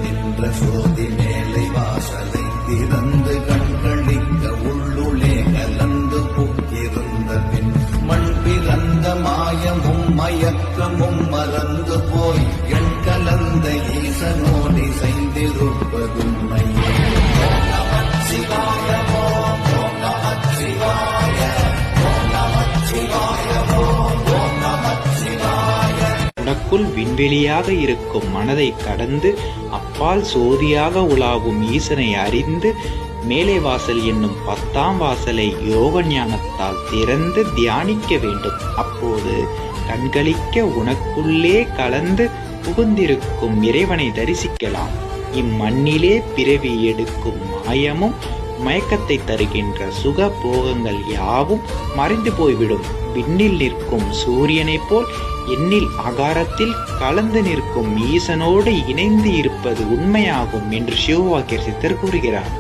நின்ற சோதி மேலை வாசலை திறந்து கண்களிக்க உள்ளுளே கலந்து புக்கிருந்த பின் மண் பிறந்த மாயமும் மயக்கமும் மறந்து போய் எண் கலந்த ஈசனோடி செய்திருப்பதுண்மை. உனக்குள் விண்வெளியாக இருக்கும் மனதை கடந்து அப்பால் சோதியாக உலாவும் ஈசனை அறிந்து மேலே வாசல் என்னும் 10ஆம் வாசலை யோக ஞானத்தால் திறந்து தியானிக்க வேண்டும். அப்போது கண்களிக்க உனக்குள்ளே கலந்து புகுந்திருக்கும் இறைவனை தரிசிக்கலாம். இம்மண்ணிலே பிறவி எடுக்கும் மாயமும் மயக்கத்தை தருகின்ற சுக போகங்கள் யாவும் மறைந்து போய்விடும். விண்ணில் நிற்கும் சூரியனைப் போல் எண்ணில் ஆகாரத்தில் கலந்து நிற்கும் ஈசனோடு இணைந்து இருப்பது உண்மையாகும் என்று சிவவாக்கியர் சித்தர் கூறுகிறார்.